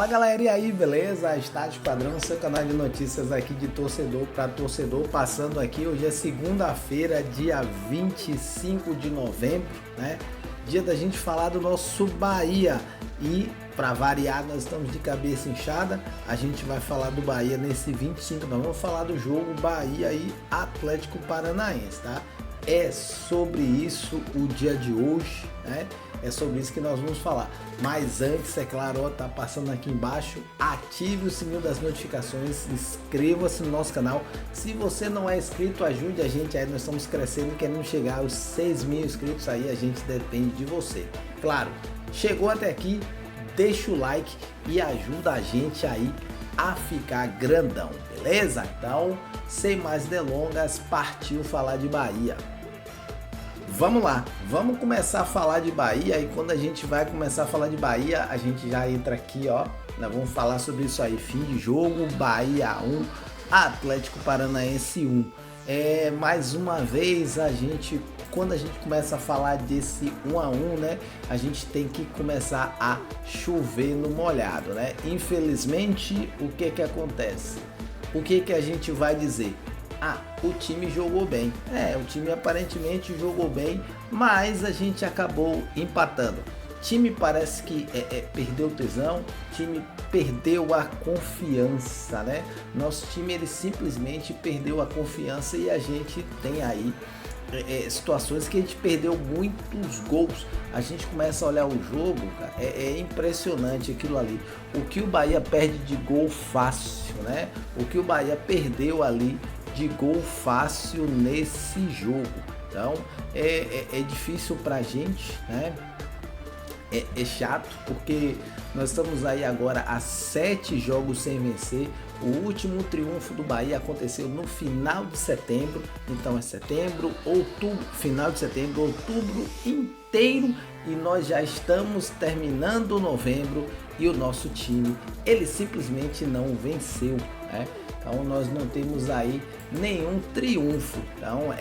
Fala galera, e aí, beleza? Estádio Padrão, seu canal de notícias aqui de torcedor para torcedor, passando aqui. Hoje é segunda-feira, dia 25 de novembro, né? Dia da gente falar do nosso Bahia. E para variar, nós estamos de cabeça inchada. A gente vai falar do Bahia nesse 25, nós vamos falar do jogo Bahia e Atlético Paranaense, tá? É sobre isso o dia de hoje, né? É sobre isso que nós vamos falar. Mas antes, é claro, ó, tá passando aqui embaixo, ative o sininho das notificações, inscreva-se no nosso canal. Se você não é inscrito, ajude a gente aí, nós estamos crescendo, querendo chegar aos 6 mil inscritos aí, a gente depende de você. Claro, chegou até aqui, deixa o like e ajuda a gente aí a ficar grandão, beleza? Então, sem mais delongas, partiu falar de Bahia. Vamos lá, vamos começar a falar de Bahia. E quando a gente vai começar a falar de Bahia, a gente já entra aqui, ó. Nós vamos falar sobre isso aí, fim de jogo, Bahia 1, Atlético Paranaense 1. Mais uma vez, quando a gente começa a falar desse 1-1, né, a gente tem que começar a chover no molhado, né? Infelizmente, o que acontece? O que a gente vai dizer? O time jogou bem. O time aparentemente jogou bem, mas a gente acabou empatando. O time parece que perdeu o tesão, o time perdeu a confiança, né? Nosso time ele simplesmente perdeu a confiança e a gente tem aí situações que a gente perdeu muitos gols. A gente começa a olhar o jogo, cara, é impressionante aquilo ali. O que o Bahia perde de gol fácil, né? O que o Bahia perdeu ali de gol fácil nesse jogo. Então é difícil pra gente, né? É chato porque nós estamos aí agora a 7 jogos sem vencer. O último triunfo do Bahia aconteceu no final de setembro, então é setembro, outubro, final de setembro, outubro inteiro, e nós já estamos terminando novembro e o nosso time ele simplesmente não venceu, né? Então nós não temos aí nenhum triunfo. Então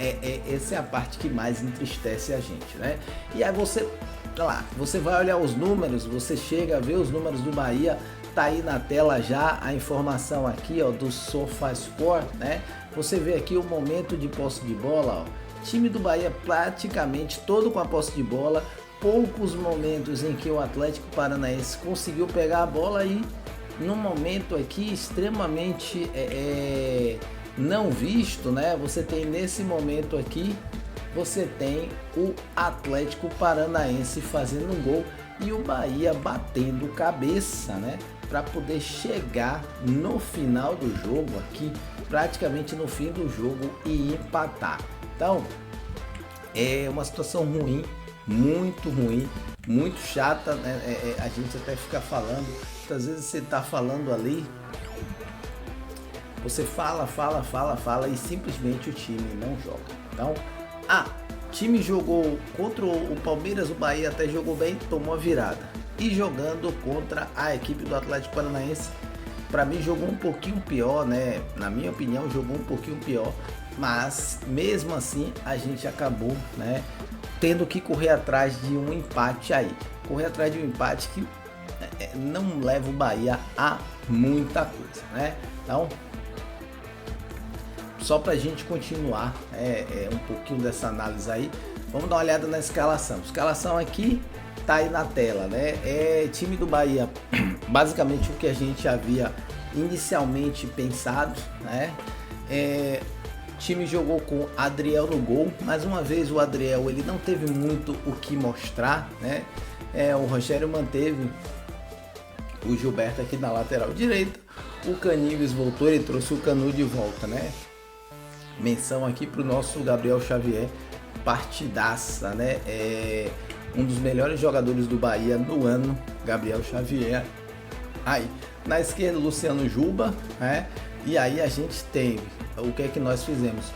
essa é a parte que mais entristece a gente, né? E aí você vai olhar os números, você chega a ver os números do Bahia, tá aí na tela já a informação aqui, ó, do SofaScore, né? Você vê aqui o momento de posse de bola, ó. Time do Bahia praticamente todo com a posse de bola, poucos momentos em que o Atlético Paranaense conseguiu pegar a bola e num momento aqui extremamente não visto, né? Você tem nesse momento aqui, você tem o Atlético Paranaense fazendo um gol e o Bahia batendo cabeça, né? Para poder chegar no final do jogo aqui, praticamente no fim do jogo e empatar. Então, é uma situação ruim, muito chata, né? A gente até fica falando, muitas vezes você tá falando ali, você fala e simplesmente o time não joga. Então, o time jogou contra o Palmeiras, o Bahia até jogou bem, tomou a virada. E jogando contra a equipe do Atlético Paranaense, para mim jogou um pouquinho pior, né? Na minha opinião, jogou um pouquinho pior, mas mesmo assim a gente acabou, né, tendo que correr atrás de um empate aí. Correr atrás de um empate que não leva o Bahia a muita coisa, né? Então, só pra gente continuar um pouquinho dessa análise aí, vamos dar uma olhada na escalação. Escalação aqui tá aí na tela, né? Time do Bahia, basicamente o que a gente havia inicialmente pensado, né? Time jogou com Adriel no gol. Mais uma vez o Adriel ele não teve muito o que mostrar, né? O Rogério manteve o Gilberto aqui na lateral direita. O Canives voltou, ele trouxe o Canu de volta, né? Menção aqui pro nosso Gabriel Xavier, partidaça, né? Um dos melhores jogadores do Bahia no ano, Gabriel Xavier. Aí, na esquerda, Luciano Juba, né? E aí a gente teve, o que é que nós fizemos?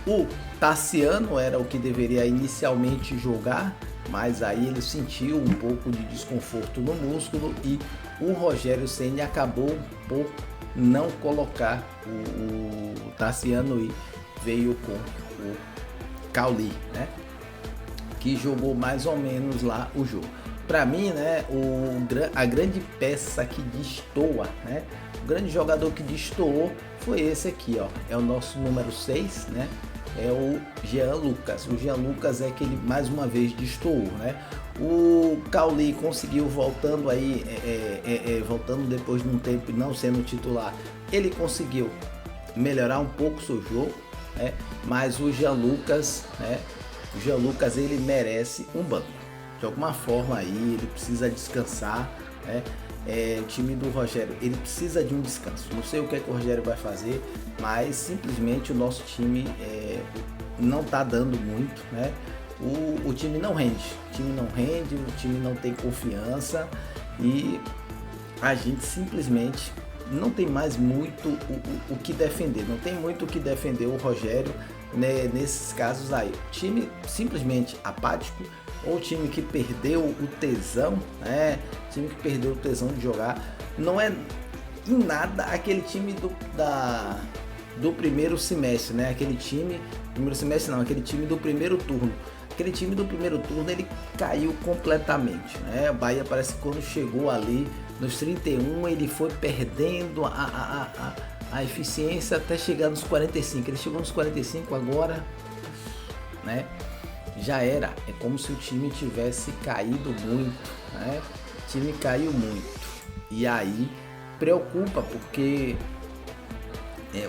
O Tassiano era o que deveria inicialmente jogar, mas aí ele sentiu um pouco de desconforto no músculo e o Rogério Ceni acabou por não colocar o Tassiano e veio com o Cauli, né? Que jogou mais ou menos lá o jogo. para mim, né, a grande peça que destoa, né, o grande jogador que destoou foi esse aqui, ó, é o nosso número 6, né, é o Jean Lucas. O Jean Lucas é que ele mais uma vez destoou, né. O Cauli conseguiu voltando aí, voltando depois de um tempo e não sendo titular, ele conseguiu melhorar um pouco o seu jogo, né, mas o Jean Lucas, né, o Jean Lucas ele merece um banco. De alguma forma aí, ele precisa descansar, né? O time do Rogério, ele precisa de um descanso. Não sei o que é que o Rogério vai fazer, mas simplesmente o nosso time não tá dando muito, né? O time não rende, o time não tem confiança e a gente simplesmente não tem mais muito o que defender, não tem muito o que defender o Rogério, né, nesses casos aí. O time simplesmente apático, ou o time que perdeu o tesão, né? Time que perdeu o tesão de jogar. Não é em nada aquele time do primeiro semestre, né? Aquele time do primeiro turno. Aquele time do primeiro turno ele caiu completamente, né? O Bahia parece que quando chegou ali nos 31 ele foi perdendo a eficiência até chegar nos 45. Ele chegou nos 45 agora, né? Já era, é como se o time tivesse caído muito, né? O time caiu muito e aí preocupa porque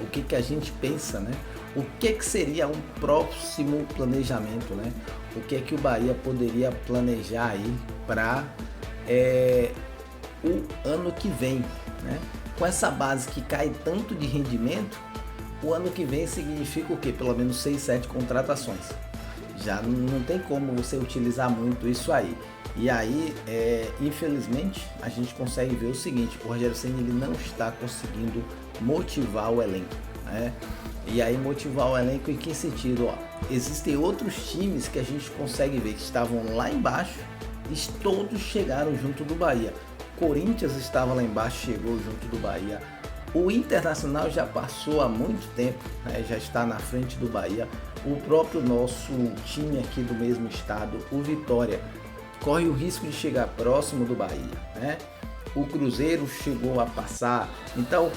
o que a gente pensa, né? O que seria um próximo planejamento, né? O que o Bahia poderia planejar aí para o ano que vem, né? Com essa base que cai tanto de rendimento, o ano que vem significa o quê? Pelo menos 6, 7 contratações. Já não tem como você utilizar muito isso aí. E aí, infelizmente, a gente consegue ver o seguinte: o Rogério Ceni ele não está conseguindo motivar o elenco, né? E aí, motivar o elenco em que sentido? Ó, existem outros times que a gente consegue ver que estavam lá embaixo e todos chegaram junto do Bahia. Corinthians estava lá embaixo, chegou junto do Bahia. O Internacional já passou há muito tempo, né? Já está na frente do Bahia. O próprio nosso time aqui do mesmo estado, o Vitória, corre o risco de chegar próximo do Bahia, né? O Cruzeiro chegou a passar. Então,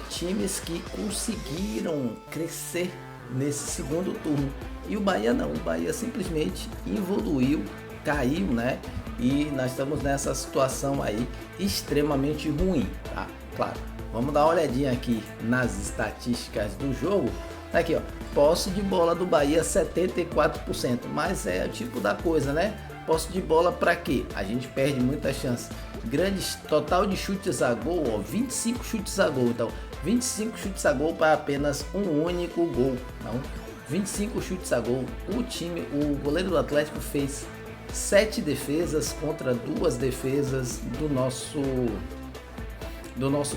times que conseguiram crescer nesse segundo turno. E o Bahia não, o Bahia simplesmente evoluiu, caiu, né? E nós estamos nessa situação aí extremamente ruim, tá? Claro, vamos dar uma olhadinha aqui nas estatísticas do jogo. Tá aqui, ó, posse de bola do Bahia 74%, mas é o tipo da coisa, né? Posse de bola para quê? A gente perde muita chance. Grandes total de chutes a gol, ó, 25 chutes a gol. Então, 25 chutes a gol para apenas um único gol. Então, 25 chutes a gol. O goleiro do Atlético fez 7 defesas contra 2 defesas do nosso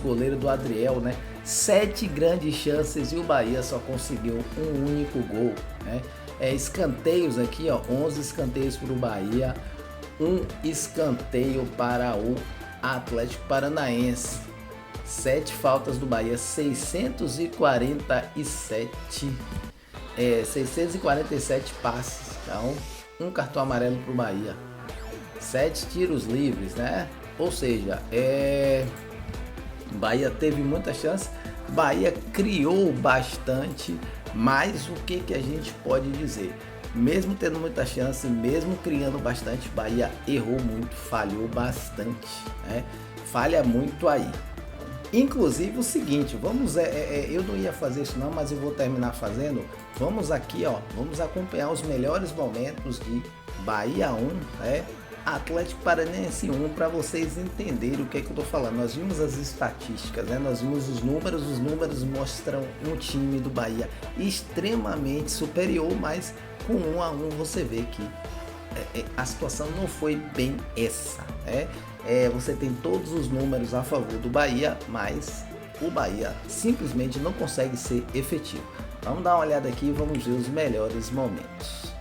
goleiro, do Adriel, né? 7 grandes chances e o Bahia só conseguiu um único gol, né? Escanteios aqui, ó, 11 escanteios para o Bahia, 1 escanteio para o Atlético Paranaense. 7 faltas do Bahia, 647 passes, então um cartão amarelo para o Bahia, 7 tiros livres, né? Ou seja, Bahia teve muita chance, Bahia criou bastante, mas o que a gente pode dizer? Mesmo tendo muita chance, mesmo criando bastante, Bahia errou muito, falhou bastante, né? Falha muito aí. Inclusive o seguinte, vamos, eu não ia fazer isso não, mas eu vou terminar fazendo. Vamos aqui, ó, vamos acompanhar os melhores momentos de Bahia 1, né? Atlético Paranaense 1, para vocês entenderem o que eu tô falando. Nós vimos as estatísticas, né? Nós vimos os números mostram um time do Bahia extremamente superior, mas com 1-1 você vê que a situação não foi bem essa, né? Você tem todos os números a favor do Bahia, mas o Bahia simplesmente não consegue ser efetivo. Vamos dar uma olhada aqui e vamos ver os melhores momentos.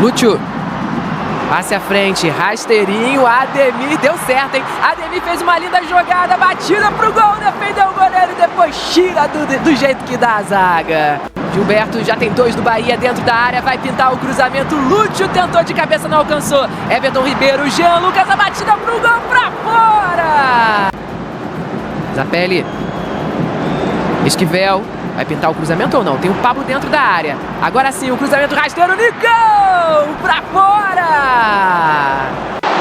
Lúcio, passe à frente, rasteirinho, Ademir, deu certo, hein? Ademir fez uma linda jogada, batida pro gol, defendeu o goleiro e depois tira do jeito que dá a zaga. Gilberto já tem 2 do Bahia dentro da área, vai pintar o cruzamento. Lúcio tentou de cabeça, não alcançou. Everton Ribeiro, Jean Lucas, a batida pro gol, pra fora! Zapelli, Esquivel, vai pintar o cruzamento ou não? Tem o Pablo dentro da área. Agora sim, o cruzamento rasteiro, Nicão, pra fora!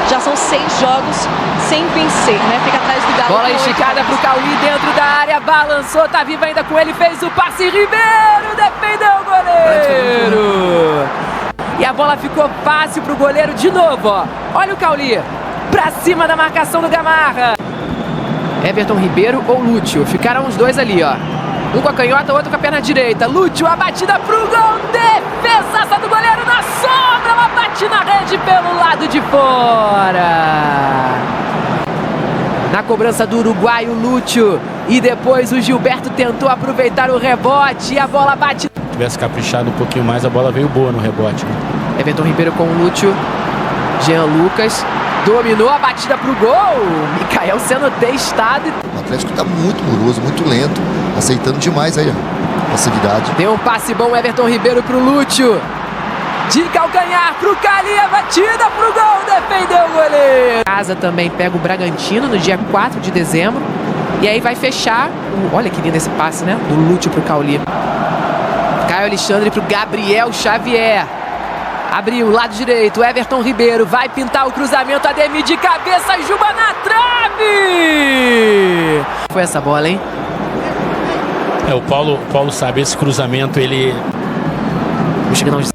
Já são 6 jogos sem vencer, né? Fica atrás do Galo. Bola esticada pro Cauli dentro da área, balançou, tá vivo ainda com ele, fez o passe, Ribeiro, defendeu o goleiro! E a bola ficou fácil pro goleiro de novo, ó. Olha o Cauli, pra cima da marcação do Gamarra. Everton Ribeiro ou Lúcio, ficaram os dois ali, ó. Um com a canhota, o outro com a perna direita. Lúcio, a batida pro gol, defesaça do goleiro na sombra, ela bate na rede pelo lado de fora. Na cobrança do uruguaio, Lúcio, e depois o Gilberto tentou aproveitar o rebote e a bola bate. Se tivesse caprichado um pouquinho mais, a bola veio boa no rebote, né? Everton Ribeiro com o Lúcio, Jean Lucas, dominou a batida pro gol, Mikael sendo testado. O Atlético está muito moroso, muito lento, aceitando demais aí a facilidade. Deu um passe bom, Everton Ribeiro pro Lúcio. De calcanhar pro Cali, a batida pro gol, defendeu o goleiro. Casa também pega o Bragantino no dia 4 de dezembro. E aí vai fechar, olha que lindo esse passe, né? Do Lúcio pro Cauli. Caio Alexandre pro Gabriel Xavier. Abriu, lado direito, Everton Ribeiro, vai pintar o cruzamento, Ademir de cabeça, Juba na trave! Foi essa bola, hein? O Paulo sabe, esse cruzamento, ele... Chegando aos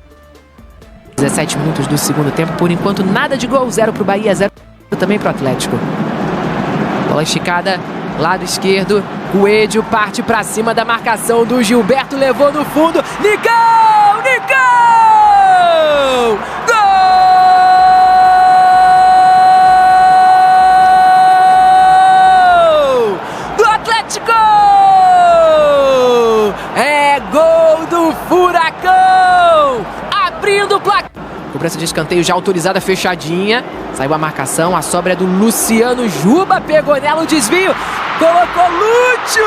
17 minutos do segundo tempo, por enquanto nada de gol, 0 pro Bahia, 0 também pro Atlético. Bola esticada, lado esquerdo, Coelho parte pra cima da marcação do Gilberto, levou no fundo, Nicão! Nicão! Gol! Do Atlético! É gol do Furacão! Abrindo o placar. Cobrança de escanteio já autorizada, fechadinha. Saiu a marcação, a sobra é do Luciano Juba, pegou nela o desvio. Colocou Lúcio!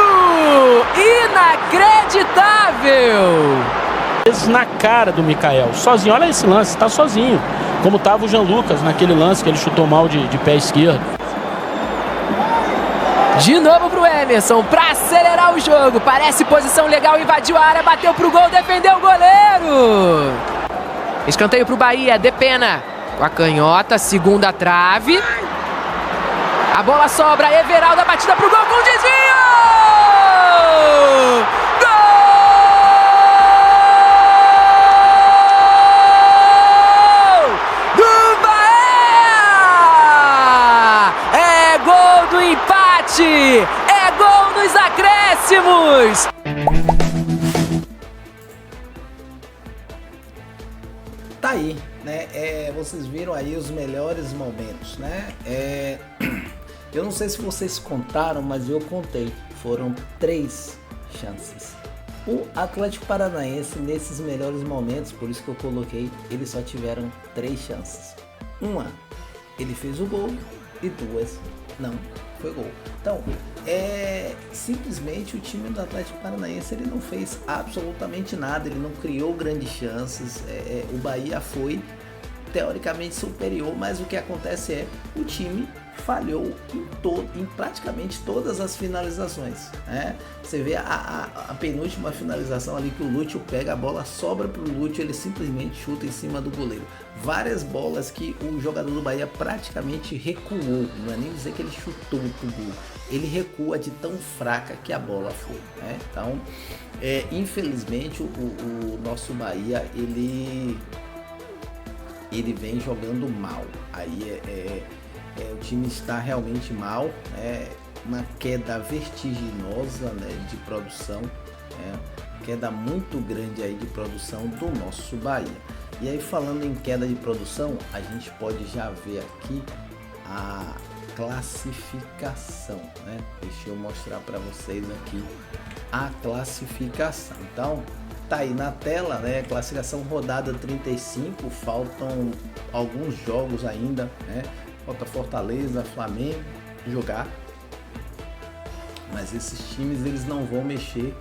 Inacreditável! Na cara do Mikael, sozinho, olha esse lance, tá sozinho. Como tava o Jean Lucas naquele lance que ele chutou mal de pé esquerdo. De novo pro Emerson, pra acelerar o jogo. Parece posição legal, invadiu a área, bateu pro gol, defendeu o goleiro. Escanteio pro Bahia, Depena. Com a canhota, segunda trave. A bola sobra, Everaldo, a batida pro gol com desvio! É gol nos acréscimos! Tá aí, né? Vocês viram aí os melhores momentos, né? Eu não sei se vocês contaram, mas eu contei. Foram 3 chances. O Atlético Paranaense, nesses melhores momentos, por isso que eu coloquei, eles só tiveram 3 chances. Uma, ele fez o gol, e 2, não foi gol. Então, simplesmente o time do Atlético Paranaense ele não fez absolutamente nada, ele não criou grandes chances. O Bahia foi teoricamente superior, mas o que acontece é o time falhou em praticamente todas as finalizações, né? Você vê a penúltima finalização ali que o Lúcio pega, a bola sobra pro Lúcio, ele simplesmente chuta em cima do goleiro. Várias bolas que o jogador do Bahia praticamente recuou, não é nem dizer que ele chutou pro gol, ele recua de tão fraca que a bola foi, né? Então, infelizmente o nosso Bahia ele vem jogando mal. Aí o time está realmente mal, uma queda vertiginosa, né, de produção, queda muito grande aí de produção do nosso Bahia. E aí, falando em queda de produção, a gente pode já ver aqui a classificação, né? Deixa eu mostrar para vocês aqui a classificação. Então, tá aí na tela, né? Classificação rodada 35, faltam alguns jogos ainda, né? Falta Fortaleza, Flamengo jogar. Mas esses times eles não vão mexer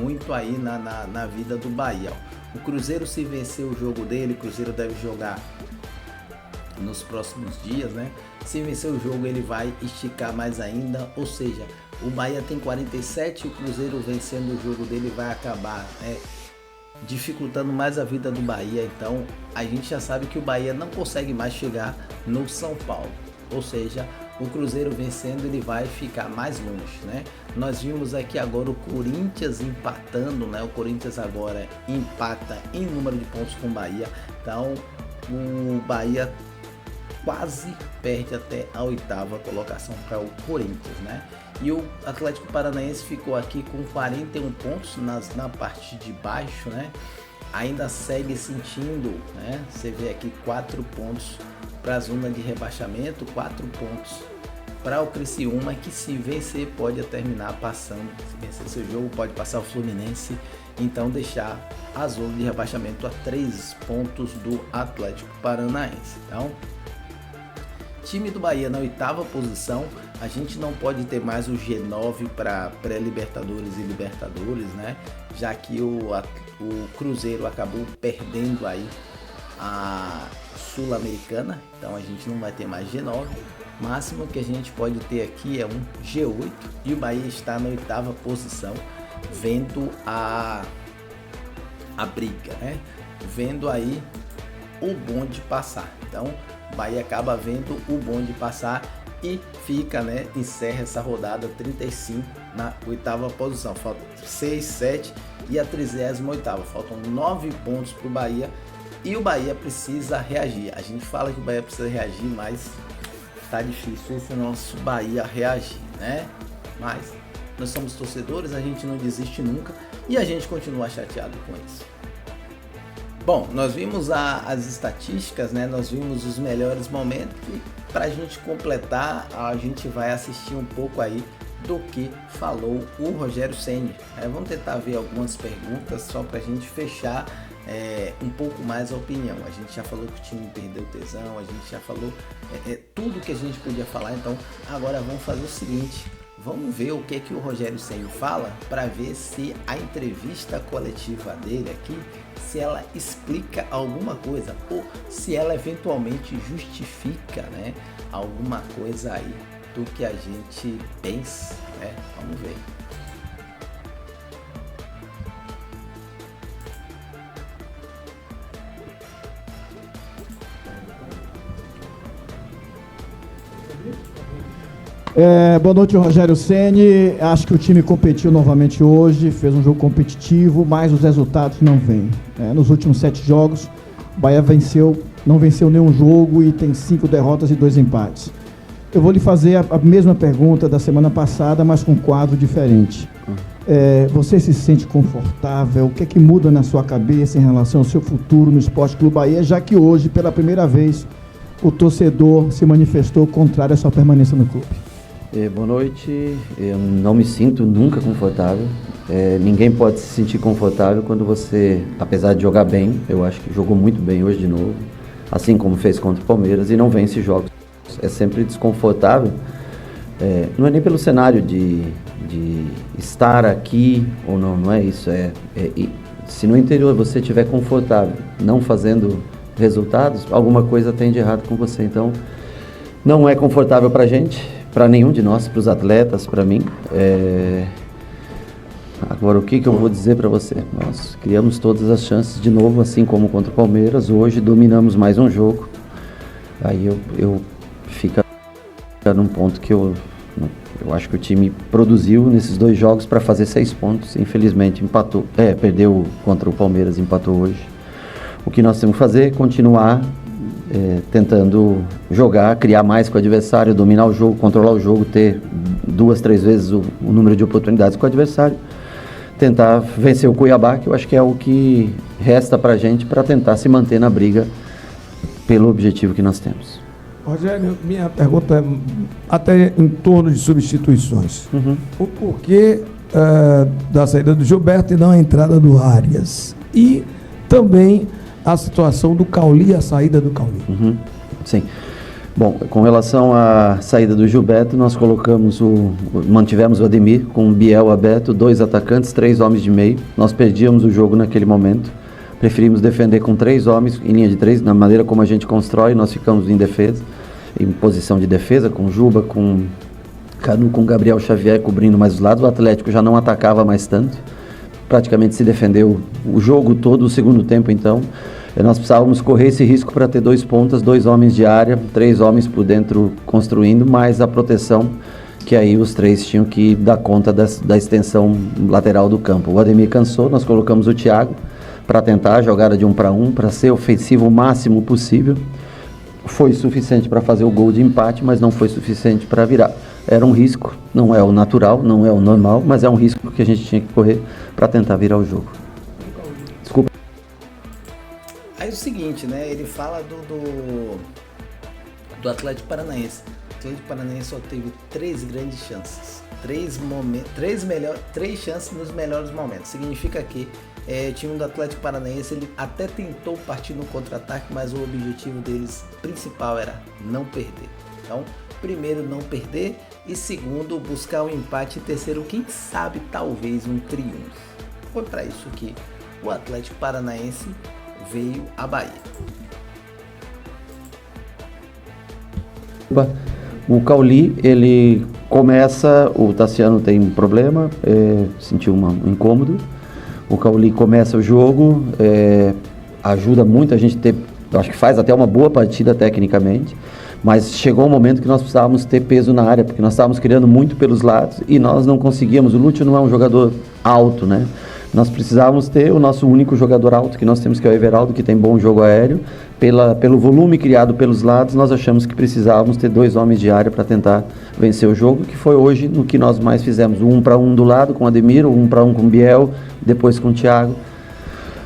muito aí na vida do Bahia. Ó. O Cruzeiro, se vencer o jogo dele, o Cruzeiro deve jogar nos próximos dias, né? Se vencer o jogo, ele vai esticar mais ainda, ou seja, o Bahia tem 47 e o Cruzeiro vencendo o jogo dele vai acabar, né, dificultando mais a vida do Bahia. Então a gente já sabe que o Bahia não consegue mais chegar no São Paulo, ou seja, o Cruzeiro vencendo ele vai ficar mais longe, né? Nós vimos aqui agora o Corinthians empatando, né? O Corinthians agora empata em número de pontos com o Bahia, então o Bahia quase perde até a 8ª colocação para o Corinthians, né? E o Atlético Paranaense ficou aqui com 41 pontos na parte de baixo, né? Ainda segue sentindo, né? Você vê aqui 4 pontos para a zona de rebaixamento, 4 pontos para o Criciúma, que se vencer pode terminar passando, se vencer seu jogo pode passar o Fluminense, então deixar a zona de rebaixamento a 3 pontos do Atlético Paranaense. Então, time do Bahia na 8ª posição, a gente não pode ter mais o G9 para pré-Libertadores e Libertadores, né? Já que o Cruzeiro acabou perdendo aí a Sul-Americana, então a gente não vai ter mais G9. O máximo que a gente pode ter aqui é um G8 e o Bahia está na 8ª posição, vendo a briga, né? Vendo aí o bonde passar. Então, o Bahia acaba vendo o bonde passar e fica, né? Encerra essa rodada 35 na 8ª posição. Faltam 6, 7 e a 38ª. Faltam 9 pontos para o Bahia e o Bahia precisa reagir. A gente fala que o Bahia precisa reagir, mas tá difícil esse nosso Bahia reagir, né? Mas nós somos torcedores, a gente não desiste nunca e a gente continua chateado com isso. Bom, nós vimos as estatísticas, né? Nós vimos os melhores momentos e para a gente completar, a gente vai assistir um pouco aí do que falou o Rogério Ceni. Vamos tentar ver algumas perguntas só para a gente fechar um pouco mais a opinião. A gente já falou que o time perdeu tesão, a gente já falou tudo que a gente podia falar, então agora vamos fazer o seguinte. Vamos ver o que o Rogério Ceni fala para ver se a entrevista coletiva dele aqui, se ela explica alguma coisa ou se ela eventualmente justifica, né, alguma coisa aí do que a gente pensa, né? Vamos ver. Boa noite, Rogério Ceni. Acho que o time competiu novamente hoje, fez um jogo competitivo, mas os resultados não vêm. Nos últimos 7 jogos, o Bahia não venceu nenhum jogo e tem 5 derrotas e 2 empates. Eu vou lhe fazer a mesma pergunta da semana passada, mas com um quadro diferente. Você se sente confortável? O que é que muda na sua cabeça em relação ao seu futuro no Esporte Clube Bahia, já que hoje, pela primeira vez, o torcedor se manifestou contrário à sua permanência no clube? Boa noite, eu não me sinto nunca confortável, ninguém pode se sentir confortável quando você, apesar de jogar bem, eu acho que jogou muito bem hoje de novo, assim como fez contra o Palmeiras e não vence jogos, é sempre desconfortável, não é nem pelo cenário de estar aqui ou não, não é isso, se no interior você estiver confortável, não fazendo resultados, alguma coisa tem de errado com você, então não é confortável pra gente, para nenhum de nós, para os atletas, para mim. Agora, o que eu vou dizer para você? Nós criamos todas as chances de novo, assim como contra o Palmeiras. Hoje dominamos mais um jogo. Aí eu fico num ponto que eu acho que o time produziu nesses 2 jogos para fazer 6 pontos. Infelizmente empatou, perdeu contra o Palmeiras, empatou hoje. O que nós temos que fazer é continuar tentando jogar, criar mais com o adversário, dominar o jogo, controlar o jogo, ter 2, 3 vezes o número de oportunidades com o adversário, tentar vencer o Cuiabá, que eu acho que é o que resta pra gente para tentar se manter na briga pelo objetivo que nós temos. Rogério, minha pergunta é até em torno de substituições. O porquê da saída do Gilberto e não a entrada do Arias? E também a situação do Cauli, a saída do Cauli. Sim. Bom, com relação à saída do Gilberto, nós mantivemos o Ademir com o Biel aberto, 2 atacantes, 3 homens de meio. Nós perdíamos o jogo naquele momento. Preferimos defender com 3 homens, em linha de 3, na maneira como a gente constrói, nós ficamos em defesa, em posição de defesa, com Juba, com Canu, com Gabriel Xavier cobrindo mais os lados. O Atlético já não atacava mais tanto, praticamente se defendeu o jogo todo, o segundo tempo então. Nós precisávamos correr esse risco para ter 2 pontas, 2 homens de área, 3 homens por dentro construindo, mais a proteção, que aí os 3 tinham que dar conta da extensão lateral do campo. O Ademir cansou, nós colocamos o Thiago para tentar a jogada de 1 para 1, para ser ofensivo o máximo possível. Foi suficiente para fazer o gol de empate, mas não foi suficiente para virar. Era um risco, não é o natural, não é o normal, mas é um risco que a gente tinha que correr para tentar virar o jogo. Desculpa. Aí o seguinte, né? Ele fala do Atlético Paranaense. O Atlético Paranaense só teve 3 grandes chances. 3 chances nos melhores momentos. Significa que o time do Atlético Paranaense ele até tentou partir no contra-ataque, mas o objetivo deles principal era não perder. Então, primeiro, não perder, e segundo, buscar um empate, e terceiro, quem sabe, talvez um triunfo. Foi para isso que o Atlético Paranaense veio à Bahia. O Cauli, ele começa, o Tassiano tem um problema, sentiu um incômodo. O Cauli começa o jogo, ajuda muito a gente ter, acho que faz até uma boa partida tecnicamente, mas chegou um momento que nós precisávamos ter peso na área, porque nós estávamos criando muito pelos lados e nós não conseguíamos. O Lúcio não é um jogador alto, né? Nós precisávamos ter o nosso único jogador alto que nós temos, que é o Everaldo, que tem bom jogo aéreo. Pelo volume criado pelos lados, nós achamos que precisávamos ter 2 homens de área para tentar vencer o jogo, que foi hoje no que nós mais fizemos. O 1 para 1 do lado com o Ademir, o 1 para 1 com o Biel, depois com o Thiago,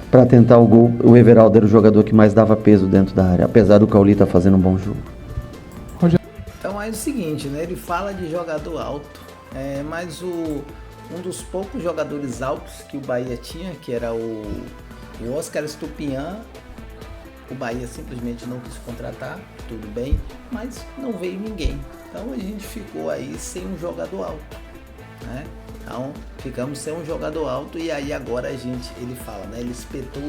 para tentar o gol. O Everaldo era o jogador que mais dava peso dentro da área, apesar do Cauli estar fazendo um bom jogo. Então é o seguinte, né? Ele fala de jogador alto, mas um dos poucos jogadores altos que o Bahia tinha, que era o Oscar Estupinhan, o Bahia simplesmente não quis contratar, tudo bem, mas não veio ninguém. Então a gente ficou aí sem um jogador alto, né? Então ficamos sem um jogador alto, e aí agora ele fala, né? Ele espetou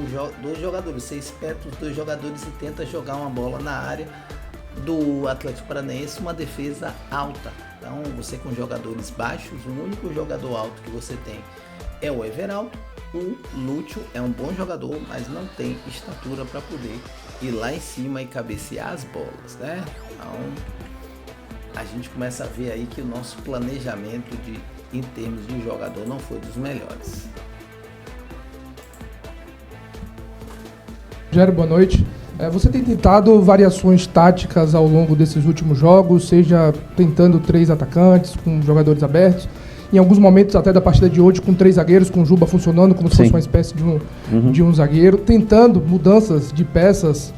2 jogadores, você espeta os 2 jogadores e tenta jogar uma bola na área do Atlético Paranaense, uma defesa alta. Então você com jogadores baixos, o único jogador alto que você tem é o Everaldo. O Lúcio é um bom jogador, mas não tem estatura para poder ir lá em cima e cabecear as bolas, né? Então a gente começa a ver aí que o nosso planejamento em termos de jogador não foi dos melhores. Rogério, boa noite. Você tem tentado variações táticas ao longo desses últimos jogos, seja tentando 3 atacantes com jogadores abertos, em alguns momentos até da partida de hoje com 3 zagueiros, com o Juba funcionando como se fosse uma espécie de um zagueiro, tentando mudanças de peças.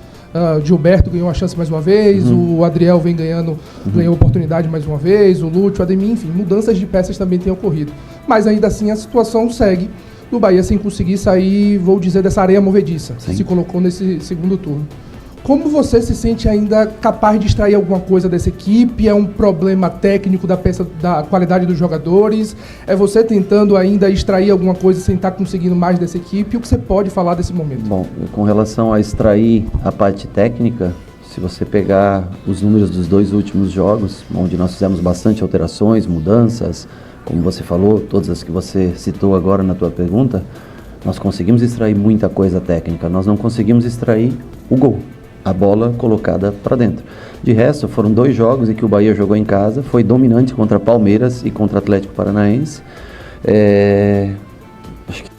Gilberto ganhou uma chance mais uma vez, o Adriel ganhou oportunidade mais uma vez, o Lúcio, o Ademir, enfim, mudanças de peças também têm ocorrido. Mas ainda assim a situação segue do Bahia sem conseguir sair, vou dizer, dessa areia movediça, que se colocou nesse segundo turno. Como você se sente ainda capaz de extrair alguma coisa dessa equipe? É um problema técnico da qualidade dos jogadores? É você tentando ainda extrair alguma coisa sem estar conseguindo mais dessa equipe? O que você pode falar desse momento? Bom, com relação a extrair a parte técnica, se você pegar os números dos 2 últimos jogos, onde nós fizemos bastante alterações, mudanças, como você falou, todas as que você citou agora na tua pergunta, nós conseguimos extrair muita coisa técnica, nós não conseguimos extrair o gol, a bola colocada para dentro. De resto, foram 2 jogos em que o Bahia jogou em casa, foi dominante contra Palmeiras e contra Atlético Paranaense. Acho que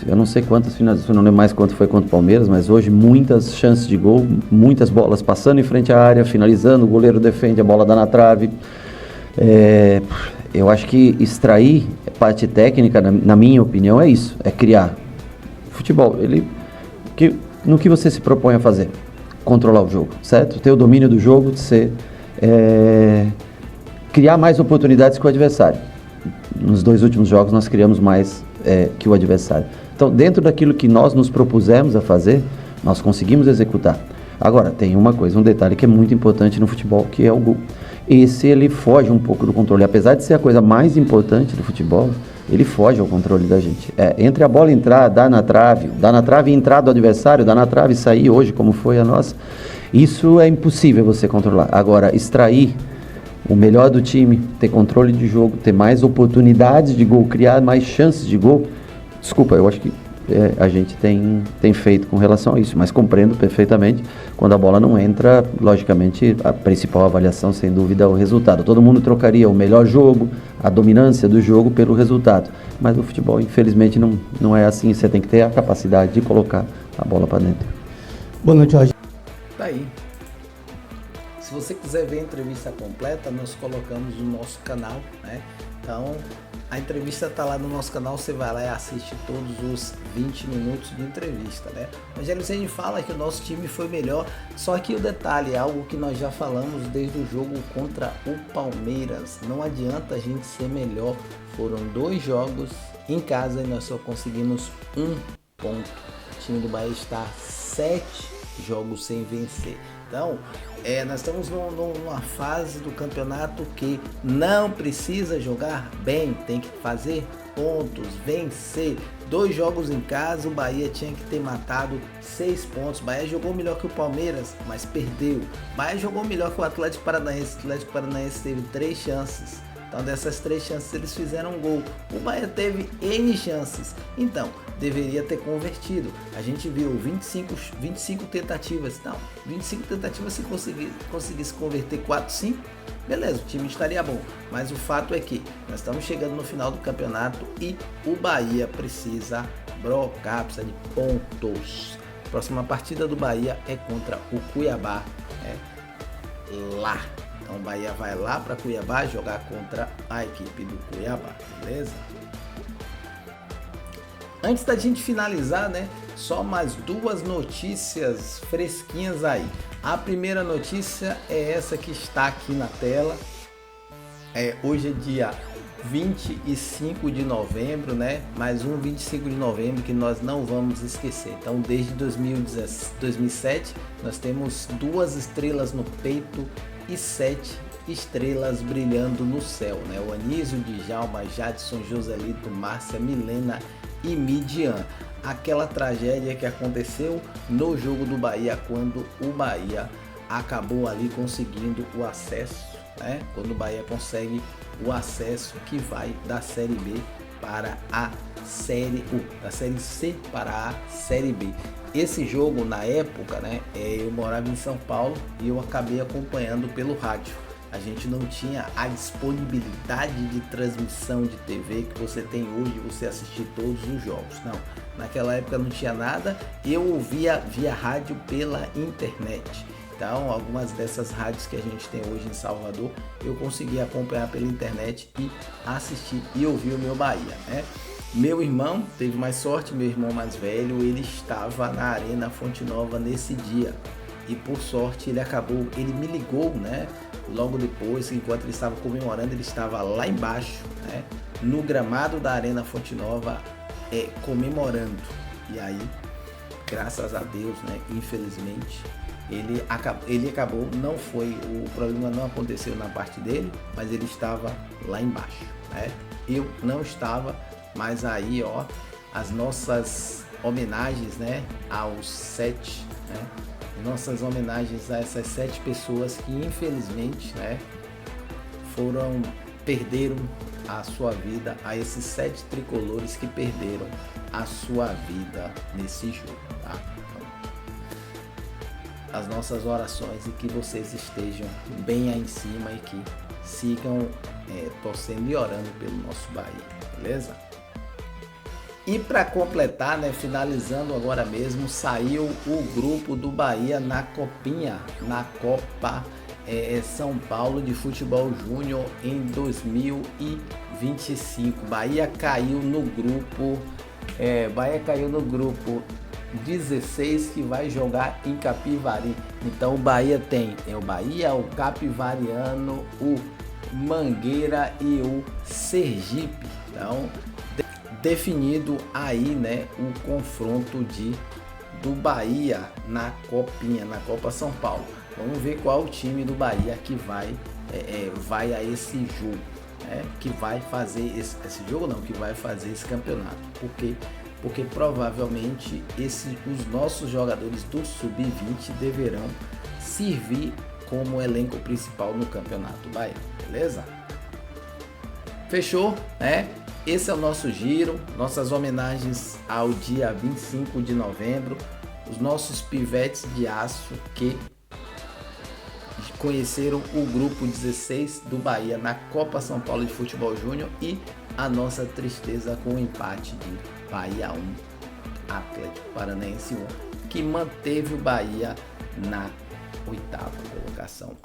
eu não sei quantas finais, eu não lembro mais quanto foi contra o Palmeiras, mas hoje muitas chances de gol, muitas bolas passando em frente à área, finalizando, o goleiro defende, a bola dá na trave. Eu acho que extrair parte técnica, na minha opinião, é isso, é criar. Futebol, no que você se propõe a fazer? Controlar o jogo, certo? Ter o domínio do jogo, criar mais oportunidades que o adversário. Nos 2 últimos jogos nós criamos mais que o adversário. Então, dentro daquilo que nós nos propusemos a fazer, nós conseguimos executar. Agora, tem uma coisa, um detalhe que é muito importante no futebol, que é o gol. Esse ele foge um pouco do controle, apesar de ser a coisa mais importante do futebol, ele foge ao controle da gente. Entre a bola entrar, dar na trave e entrar do adversário, dar na trave e sair hoje, como foi a nossa, isso é impossível você controlar. Agora, extrair o melhor do time, ter controle de jogo, ter mais oportunidades de gol, criar mais chances de gol, desculpa, eu acho que a gente tem feito com relação a isso, mas compreendo perfeitamente, quando a bola não entra, logicamente, a principal avaliação, sem dúvida, é o resultado. Todo mundo trocaria o melhor jogo, a dominância do jogo pelo resultado, mas o futebol, infelizmente, não é assim, você tem que ter a capacidade de colocar a bola para dentro. Boa noite, Rogério. Tá aí. Se você quiser ver a entrevista completa, nós colocamos no nosso canal, né? Então, a entrevista está lá no nosso canal, você vai lá e assiste todos os 20 minutos de entrevista, né? O Rogério Ceni fala que o nosso time foi melhor, só que o detalhe é algo que nós já falamos desde o jogo contra o Palmeiras. Não adianta a gente ser melhor. Foram 2 jogos em casa e nós só conseguimos 1 ponto. O time do Bahia está 7 jogos sem vencer. Então, nós estamos numa fase do campeonato que não precisa jogar bem, tem que fazer pontos, vencer. 2 jogos em casa, o Bahia tinha que ter matado 6 pontos. O Bahia jogou melhor que o Palmeiras, mas perdeu. O Bahia jogou melhor que o Atlético Paranaense. O Atlético Paranaense teve 3 chances. Então, dessas 3 chances, eles fizeram um gol. O Bahia teve N chances. Então, deveria ter convertido. A gente viu 25 tentativas. Não, 25 tentativas, se conseguisse converter 4, 5, beleza, o time estaria bom. Mas o fato é que nós estamos chegando no final do campeonato e o Bahia precisa brocar, precisa de pontos. A próxima partida do Bahia é contra o Cuiabá. Lá. Então o Bahia vai lá para Cuiabá jogar contra a equipe do Cuiabá, beleza? Antes da gente finalizar, né? Só mais 2 notícias fresquinhas aí. A primeira notícia é essa que está aqui na tela. Hoje é dia 25 de novembro, né? Mais um 25 de novembro que nós não vamos esquecer. Então, desde 2007, nós temos 2 estrelas no peito e 7 estrelas brilhando no céu, né? O Anísio, Djalma, Jadson, Joselito, Márcia, Milena e Midian. Aquela tragédia que aconteceu no jogo do Bahia, quando o Bahia acabou ali conseguindo o acesso, né? Quando o Bahia consegue o acesso que vai da Série B para a Série da Série C para a Série B. Esse jogo, na época, né, eu morava em São Paulo e eu acabei acompanhando pelo rádio. A gente não tinha a disponibilidade de transmissão de TV que você tem hoje, você assistir todos os jogos. Não, naquela época não tinha nada, eu ouvia via rádio pela internet. Então, algumas dessas rádios que a gente tem hoje em Salvador, eu consegui acompanhar pela internet e assistir e ouvir o meu Bahia, né? Meu irmão teve mais sorte, meu irmão mais velho, ele estava na Arena Fonte Nova nesse dia. E por sorte ele me ligou, né? Logo depois, enquanto ele estava comemorando, ele estava lá embaixo, né? No gramado da Arena Fonte Nova, comemorando. E aí, graças a Deus, né? Infelizmente, ele acabou, não foi, o problema não aconteceu na parte dele, mas ele estava lá embaixo, né? Eu não estava, mas aí, ó, as nossas homenagens, né, aos 7, né? Nossas homenagens a essas 7 pessoas que infelizmente, né, perderam a sua vida, a esses 7 tricolores que perderam a sua vida nesse jogo, tá? As nossas orações e que vocês estejam bem aí em cima e que sigam torcendo e orando pelo nosso Bahia, beleza? E para completar, né, finalizando agora mesmo, saiu o grupo do Bahia na Copinha, na Copa São Paulo de Futebol Júnior em 2025. Bahia caiu no grupo 16, que vai jogar em Capivari. Então o Bahia tem o Bahia, o Capivariano, o Mangueira e o Sergipe. Então, definido aí, né, o confronto de do Bahia na Copinha, na Copa São Paulo. Vamos ver qual o time do Bahia que vai a esse jogo, que vai fazer esse jogo não, que vai fazer esse campeonato. Porque provavelmente os nossos jogadores do Sub-20 deverão servir como elenco principal no Campeonato Bahia, beleza? Fechou, né? Esse é o nosso giro, nossas homenagens ao dia 25 de novembro, os nossos pivetes de aço que conheceram o grupo 16 do Bahia na Copa São Paulo de Futebol Júnior e a nossa tristeza com o empate de Bahia 1, Atlético Paranaense 1, que manteve o Bahia na 8ª colocação.